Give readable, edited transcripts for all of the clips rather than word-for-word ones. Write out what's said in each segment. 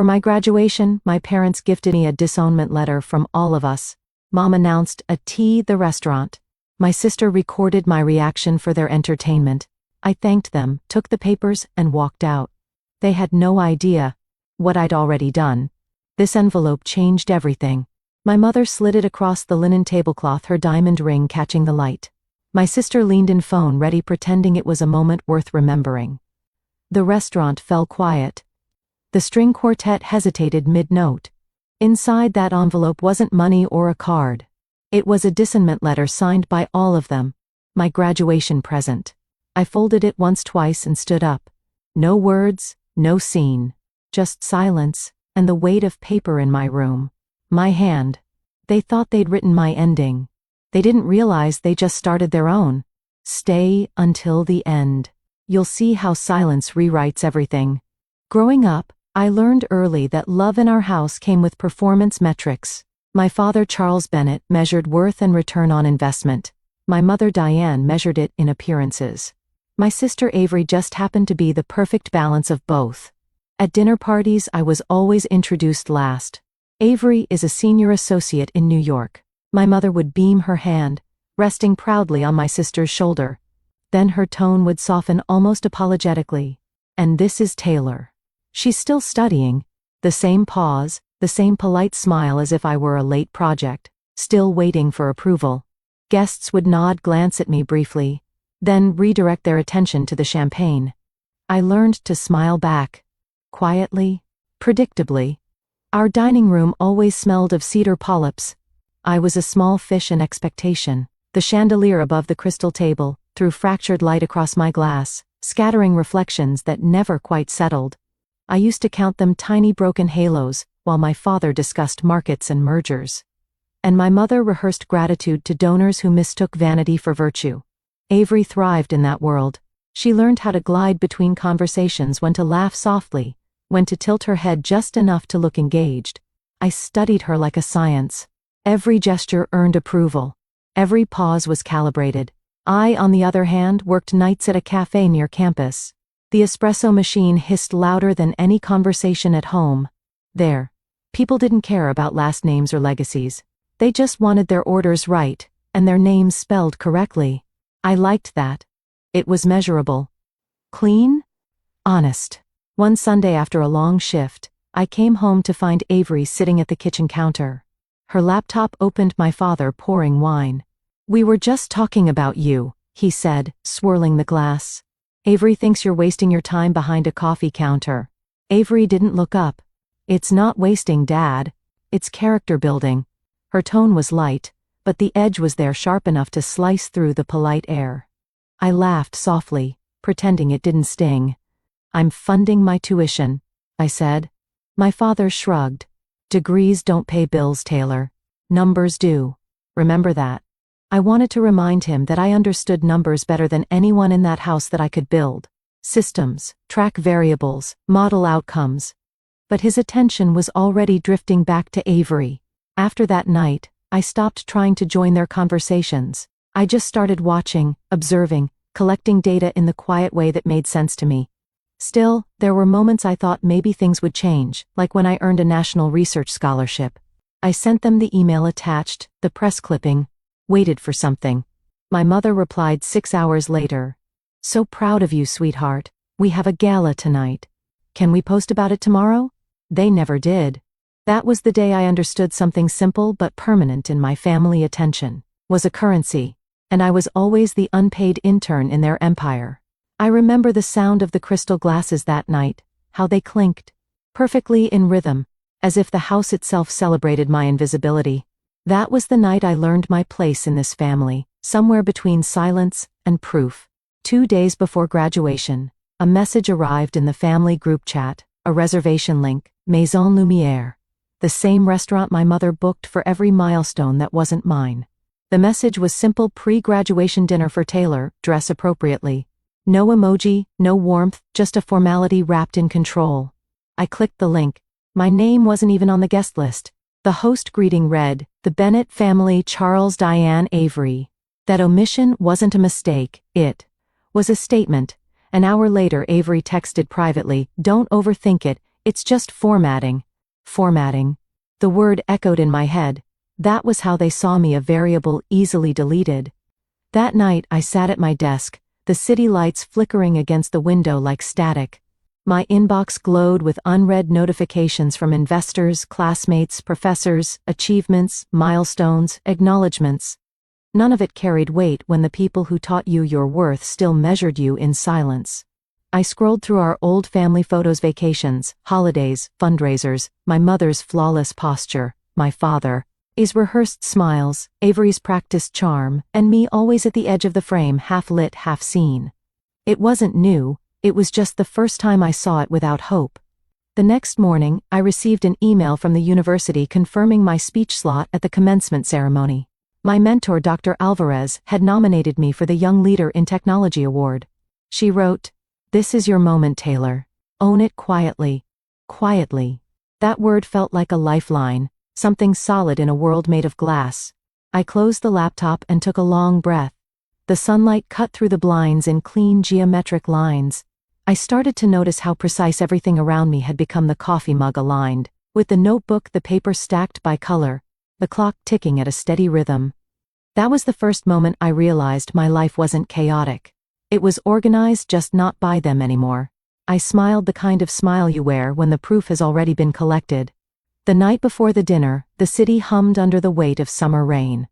For my graduation, my parents gifted me a disownment letter from all of us. Mom announced a tea the restaurant. My sister recorded my reaction for their entertainment. I thanked them, took the papers, and walked out. They had no idea what I'd already done. This envelope changed everything. My mother slid it across the linen tablecloth, her diamond ring catching the light. My sister leaned in, phone ready, pretending it was a moment worth remembering. The restaurant fell quiet. The string quartet hesitated mid-note. Inside that envelope wasn't money or a card. It was a dissonant letter signed by all of them. My graduation present. I folded it once, twice, and stood up. No words, no scene. Just silence, and the weight of paper in my room. My hand. They thought they'd written my ending. They didn't realize they just started their own. Stay until the end. You'll see how silence rewrites everything. Growing up, I learned early that love in our house came with performance metrics. My father, Charles Bennett, measured worth and return on investment. My mother, Diane, measured it in appearances. My sister, Avery, just happened to be the perfect balance of both. At dinner parties, I was always introduced last. Avery is a senior associate in New York. My mother would beam her hand, resting proudly on my sister's shoulder. Then her tone would soften almost apologetically. And this is Taylor. She's still studying. The same pause, the same polite smile as if I were a late project, still waiting for approval. Guests would nod, glance at me briefly, then redirect their attention to the champagne. I learned to smile back. Quietly, predictably. Our dining room always smelled of cedar polyps. I was a small fish in expectation. The chandelier above the crystal table threw fractured light across my glass, scattering reflections that never quite settled. I used to count them, tiny broken halos, while my father discussed markets and mergers. And my mother rehearsed gratitude to donors who mistook vanity for virtue. Avery thrived in that world. She learned how to glide between conversations, when to laugh softly, when to tilt her head just enough to look engaged. I studied her like a science. Every gesture earned approval. Every pause was calibrated. I, on the other hand, worked nights at a cafe near campus. The espresso machine hissed louder than any conversation at home. There. People didn't care about last names or legacies. They just wanted their orders right, and their names spelled correctly. I liked that. It was measurable. Clean? Honest. One Sunday after a long shift, I came home to find Avery sitting at the kitchen counter. Her laptop opened, my father pouring wine. "We were just talking about you," he said, swirling the glass. "Avery thinks you're wasting your time behind a coffee counter." Avery didn't look up. "It's not wasting, Dad. It's character building." Her tone was light, but the edge was there, sharp enough to slice through the polite air. I laughed softly, pretending it didn't sting. "I'm funding my tuition," I said. My father shrugged. "Degrees don't pay bills, Taylor. Numbers do. Remember that." I wanted to remind him that I understood numbers better than anyone in that house, that I could build systems, track variables, model outcomes. But his attention was already drifting back to Avery. After that night, I stopped trying to join their conversations. I just started watching, observing, collecting data in the quiet way that made sense to me. Still, there were moments I thought maybe things would change, like when I earned a national research scholarship. I sent them the email attached, the press clipping, waited for something. My mother replied 6 hours later. "So proud of you, sweetheart. We have a gala tonight. Can we post about it tomorrow?" They never did. That was the day I understood something simple but permanent in my family: attention was a currency, and I was always the unpaid intern in their empire. I remember the sound of the crystal glasses that night, how they clinked, perfectly in rhythm, as if the house itself celebrated my invisibility. That was the night I learned my place in this family, somewhere between silence and proof. 2 days before graduation, a message arrived in the family group chat, a reservation link, Maison Lumière, the same restaurant my mother booked for every milestone that wasn't mine. The message was simple: pre-graduation dinner for Taylor, dress appropriately. No emoji, no warmth, just a formality wrapped in control. I clicked the link. My name wasn't even on the guest list. The host greeting read, "The Bennett family, Charles, Diane, Avery." That omission wasn't a mistake, it was a statement. An hour later, Avery texted privately, "Don't overthink it, It's just formatting. Formatting. The word echoed in my head. That was how they saw me, a variable easily deleted. That night I sat at my desk, the city lights flickering against the window like static. My inbox glowed with unread notifications from investors, classmates, professors, achievements, milestones, acknowledgments. None of it carried weight when the people who taught you your worth still measured you in silence. I scrolled through our old family photos, vacations, holidays, fundraisers, my mother's flawless posture, my father's rehearsed smiles, Avery's practiced charm, and me always at the edge of the frame, half lit, half seen. It wasn't new, it was just the first time I saw it without hope. The next morning, I received an email from the university confirming my speech slot at the commencement ceremony. My mentor, Dr. Alvarez, had nominated me for the Young Leader in Technology Award. She wrote, "This is your moment, Taylor. Own it quietly." Quietly. That word felt like a lifeline, something solid in a world made of glass. I closed the laptop and took a long breath. The sunlight cut through the blinds in clean geometric lines. I started to notice how precise everything around me had become, the coffee mug aligned, with the notebook, the paper stacked by color, the clock ticking at a steady rhythm. That was the first moment I realized my life wasn't chaotic. It was organized, just not by them anymore. I smiled, the kind of smile you wear when the proof has already been collected. The night before the dinner, the city hummed under the weight of summer rain.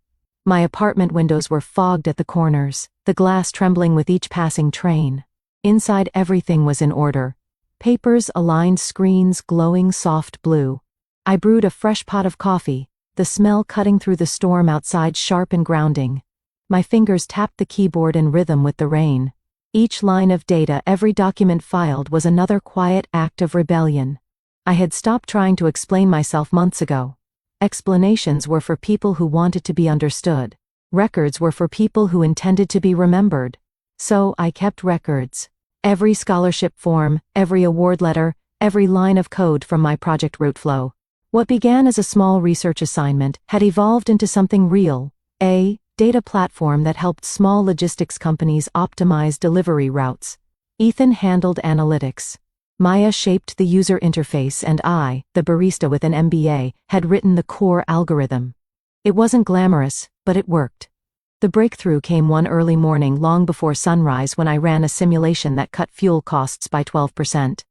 My apartment windows were fogged at the corners, the glass trembling with each passing train. Inside, everything was in order. Papers aligned, screens glowing soft blue. I brewed a fresh pot of coffee, the smell cutting through the storm outside, sharp and grounding. My fingers tapped the keyboard in rhythm with the rain. Each line of data, every document filed, was another quiet act of rebellion. I had stopped trying to explain myself months ago. Explanations were for people who wanted to be understood. Records were for people who intended to be remembered. So I kept records. Every scholarship form, every award letter, every line of code from my project Rootflow. What began as a small research assignment had evolved into something real, a data platform that helped small logistics companies optimize delivery routes. Ethan handled analytics. Maya shaped the user interface, and I, the barista with an MBA, had written the core algorithm. It wasn't glamorous, but it worked. The breakthrough came one early morning long before sunrise when I ran a simulation that cut fuel costs by 12%.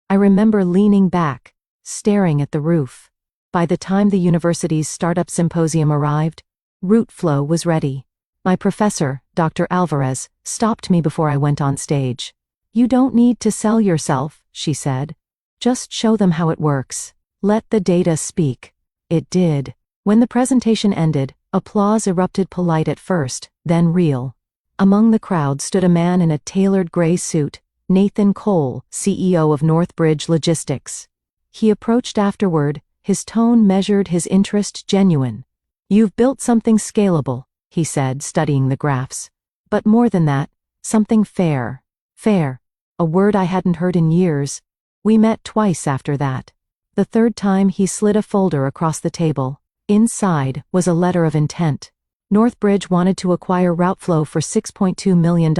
I remember leaning back, staring at the roof. By the time the university's startup symposium arrived, Rootflow was ready. My professor, Dr. Alvarez, stopped me before I went on stage. "You don't need to sell yourself," she said. "Just show them how it works. Let the data speak." It did. When the presentation ended, applause erupted, polite at first, then real. Among the crowd stood a man in a tailored gray suit, Nathan Cole, CEO of Northbridge Logistics. He approached afterward, his tone measured, his interest genuine. "You've built something scalable," he said, studying the graphs. "But more than that, something fair." Fair. A word I hadn't heard in years. We met twice after that. The third time he slid a folder across the table. Inside was a letter of intent. Northbridge wanted to acquire Routeflow for $6.2 million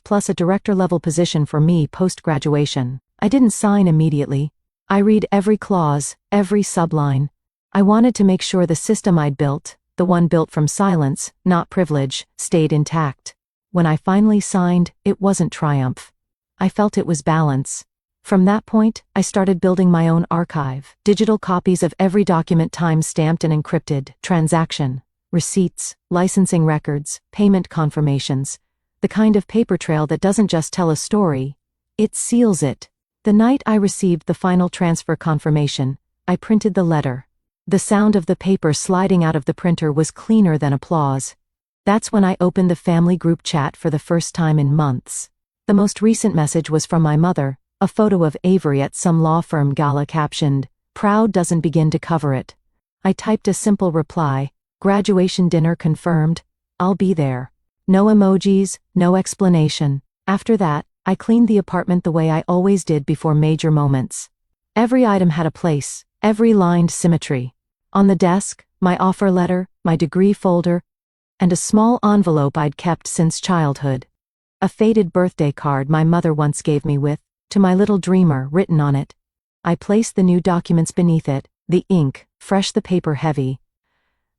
plus a director-level position for me post-graduation. I didn't sign immediately. I read every clause, every subline. I wanted to make sure the system I'd built, the one built from silence, not privilege, stayed intact. When I finally signed, it wasn't triumph. I felt it was balance. From that point, I started building my own archive, digital copies of every document, time-stamped and encrypted, transaction, receipts, licensing records, payment confirmations, the kind of paper trail that doesn't just tell a story, it seals it. The night I received the final transfer confirmation, I printed the letter. The sound of the paper sliding out of the printer was cleaner than applause. That's when I opened the family group chat for the first time in months. The most recent message was from my mother, a photo of Avery at some law firm gala captioned, "Proud doesn't begin to cover it." I typed a simple reply, "Graduation dinner confirmed. I'll be there." No emojis, no explanation. After that, I cleaned the apartment the way I always did before major moments. Every item had a place, every lined symmetry. On the desk, my offer letter, my degree folder, and a small envelope I'd kept since childhood. A faded birthday card my mother once gave me with, "To my little dreamer," written on it. I placed the new documents beneath it, the ink, fresh, the paper heavy.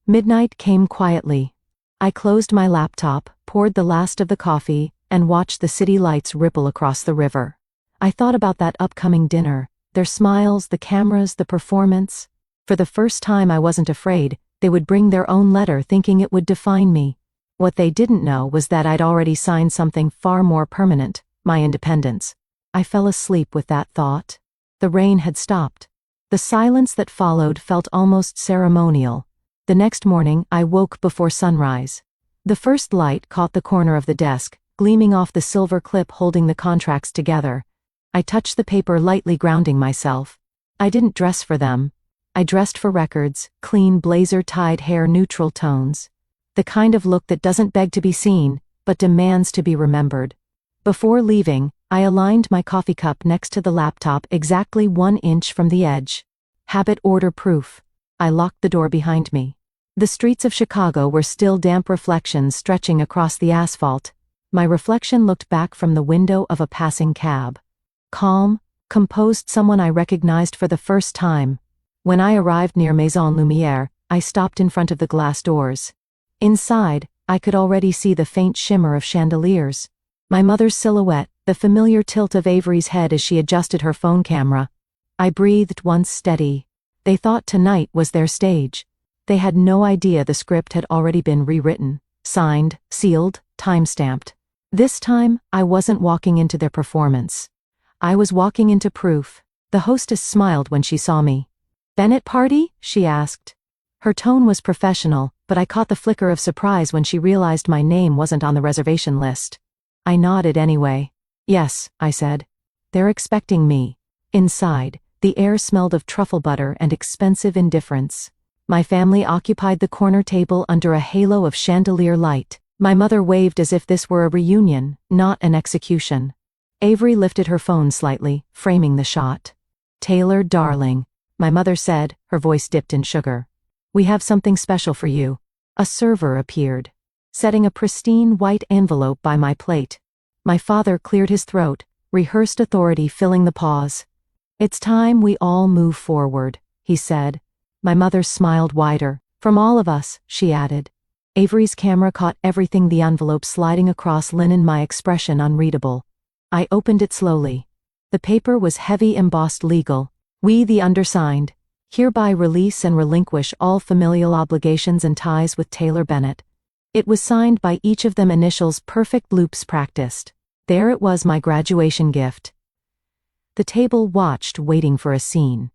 Midnight came quietly. I closed my laptop, poured the last of the coffee, and watched the city lights ripple across the river. I thought about that upcoming dinner, their smiles, the cameras, the performance. For the first time I wasn't afraid. They would bring their own letter thinking it would define me. What they didn't know was that I'd already signed something far more permanent, my independence. I fell asleep with that thought. The rain had stopped. The silence that followed felt almost ceremonial. The next morning I woke before sunrise. The first light caught the corner of the desk, gleaming off the silver clip holding the contracts together. I touched the paper lightly, grounding myself. I didn't dress for them. I dressed for records, clean blazer-tied hair, neutral tones. The kind of look that doesn't beg to be seen, but demands to be remembered. Before leaving, I aligned my coffee cup next to the laptop exactly 1 inch from the edge. Habit order proof. I locked the door behind me. The streets of Chicago were still, damp reflections stretching across the asphalt. My reflection looked back from the window of a passing cab. Calm, composed, someone I recognized for the first time. When I arrived near Maison Lumière, I stopped in front of the glass doors. Inside, I could already see the faint shimmer of chandeliers. My mother's silhouette, the familiar tilt of Avery's head as she adjusted her phone camera. I breathed once, steady. They thought tonight was their stage. They had no idea the script had already been rewritten, signed, sealed, time-stamped. This time, I wasn't walking into their performance. I was walking into proof. The hostess smiled when she saw me. "Bennett party?" she asked. Her tone was professional, but I caught the flicker of surprise when she realized my name wasn't on the reservation list. I nodded anyway. "Yes," I said. "They're expecting me." Inside, the air smelled of truffle butter and expensive indifference. My family occupied the corner table under a halo of chandelier light. My mother waved as if this were a reunion, not an execution. Avery lifted her phone slightly, framing the shot. "Taylor, darling," my mother said, her voice dipped in sugar. "We have something special for you." A server appeared, setting a pristine white envelope by my plate. My father cleared his throat, rehearsed authority filling the pause. "It's time we all move forward," he said. My mother smiled wider. "From all of us," she added. Avery's camera caught everything, the envelope sliding across linen, my expression unreadable. I opened it slowly. The paper was heavy, embossed, legal. "We, the undersigned, hereby release and relinquish all familial obligations and ties with Taylor Bennett." It was signed by each of them, initials, perfect, loops practiced. There it was, my graduation gift. The table watched, waiting for a scene.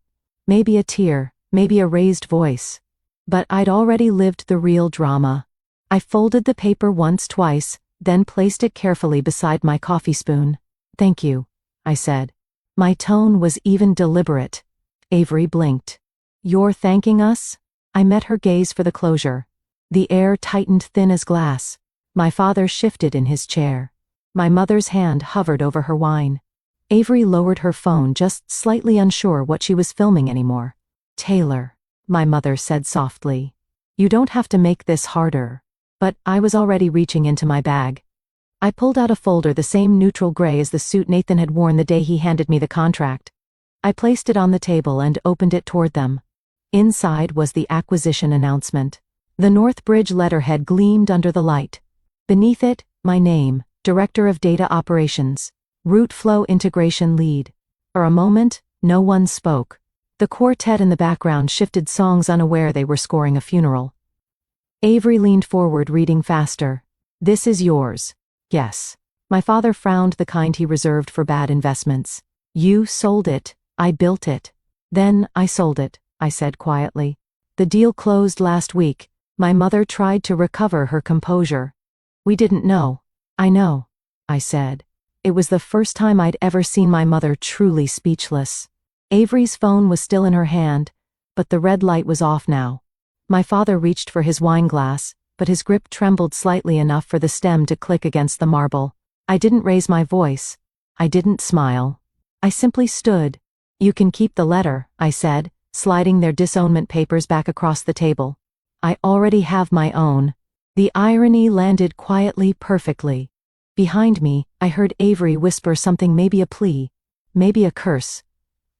Maybe a tear, maybe a raised voice. But I'd already lived the real drama. I folded the paper once, twice, then placed it carefully beside my coffee spoon. "Thank you," I said. My tone was even, deliberate. Avery blinked. "You're thanking us?" I met her gaze for the closure. The air tightened, thin as glass. My father shifted in his chair. My mother's hand hovered over her wine. Avery lowered her phone, just slightly unsure what she was filming anymore. "Taylor," my mother said softly. "You don't have to make this harder." But I was already reaching into my bag. I pulled out a folder, the same neutral gray as the suit Nathan had worn the day he handed me the contract. I placed it on the table and opened it toward them. Inside was the acquisition announcement. The North Bridge letterhead gleamed under the light. Beneath it, my name, Director of Data Operations, Route Flow Integration Lead. For a moment, no one spoke. The quartet in the background shifted songs, unaware they were scoring a funeral. Avery leaned forward, reading faster. "This is yours." "Yes." My father frowned, the kind he reserved for bad investments. "You sold it, I built it." "Then I sold it," I said quietly. "The deal closed last week." My mother tried to recover her composure. "We didn't know." "I know," I said. It was the first time I'd ever seen my mother truly speechless. Avery's phone was still in her hand, but the red light was off now. My father reached for his wine glass, but his grip trembled slightly enough for the stem to click against the marble. I didn't raise my voice. I didn't smile. I simply stood. "You can keep the letter," I said, sliding their disownment papers back across the table. "I already have my own." The irony landed quietly, perfectly. Behind me, I heard Avery whisper something, maybe a plea, maybe a curse.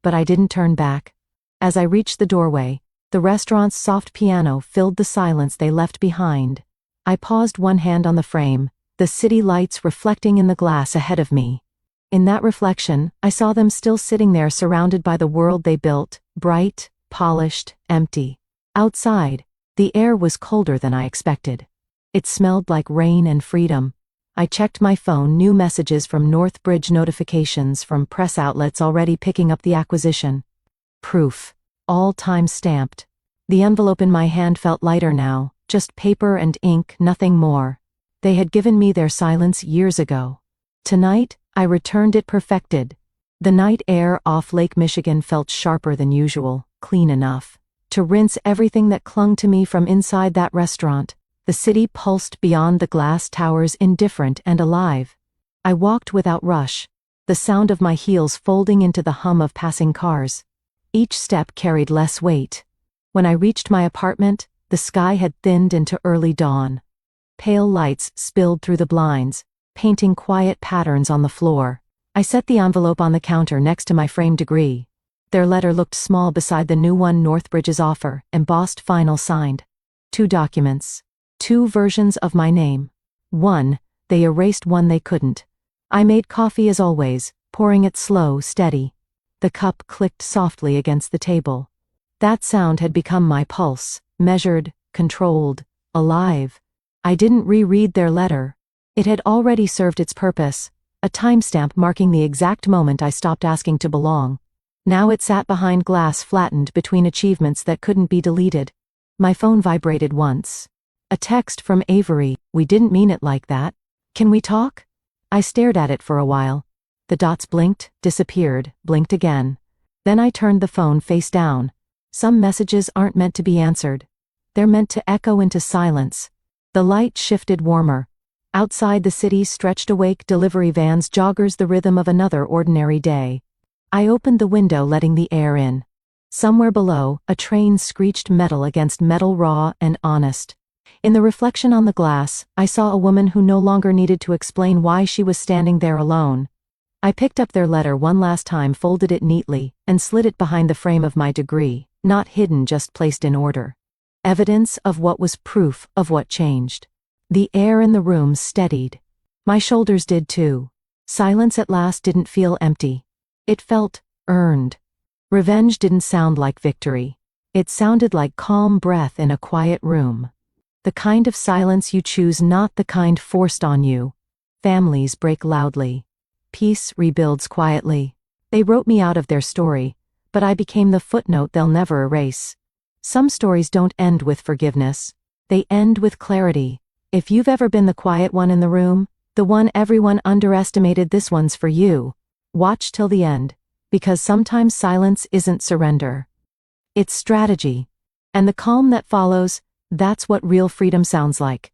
but I didn't turn back. As I reached the doorway, the restaurant's soft piano filled the silence they left behind. I paused, one hand on the frame, the city lights reflecting in the glass ahead of me. In that reflection, I saw them still sitting there surrounded by the world they built, bright, polished, empty. Outside, the air was colder than I expected. It smelled like rain and freedom. I checked my phone, new messages from Northbridge, notifications from press outlets already picking up the acquisition. Proof. All time-stamped. The envelope in my hand felt lighter now, just paper and ink, nothing more. They had given me their silence years ago. Tonight, I returned it perfected. The night air off Lake Michigan felt sharper than usual, clean enough to rinse everything that clung to me from inside that restaurant. The city pulsed beyond the glass towers, indifferent and alive. I walked without rush, the sound of my heels folding into the hum of passing cars. Each step carried less weight. When I reached my apartment, the sky had thinned into early dawn. Pale lights spilled through the blinds, painting quiet patterns on the floor. I set the envelope on the counter next to my framed degree. Their letter looked small beside the new one, Northbridge's offer, embossed, final, signed. 2 documents. 2 versions of my name. One, they erased, one they couldn't. I made coffee as always, pouring it slow, steady. The cup clicked softly against the table. That sound had become my pulse, measured, controlled, alive. I didn't reread their letter. It had already served its purpose, a timestamp marking the exact moment I stopped asking to belong. Now it sat behind glass, flattened between achievements that couldn't be deleted. My phone vibrated once. A text from Avery. We didn't mean it like that. Can we talk? I stared at it for a while. The dots blinked, disappeared, blinked again. Then I turned the phone face down. Some messages aren't meant to be answered. They're meant to echo into silence. The light shifted warmer. Outside, the city stretched awake, delivery vans, joggers, the rhythm of another ordinary day. I opened the window, letting the air in. Somewhere below, a train screeched metal against metal, raw and honest. In the reflection on the glass, I saw a woman who no longer needed to explain why she was standing there alone. I picked up their letter one last time, folded it neatly, and slid it behind the frame of my degree, not hidden, just placed in order. Evidence of what was proof of what changed. The air in the room steadied. My shoulders did too. Silence at last didn't feel empty. It felt earned. Revenge didn't sound like victory. It sounded like calm breath in a quiet room. The kind of silence you choose, not the kind forced on you. Families break loudly. Peace rebuilds quietly. They wrote me out of their story, but I became the footnote they'll never erase. Some stories don't end with forgiveness. They end with clarity. If you've ever been the quiet one in the room, the one everyone underestimated, this one's for you. Watch till the end, because sometimes silence isn't surrender. It's strategy. And the calm that follows, that's what real freedom sounds like.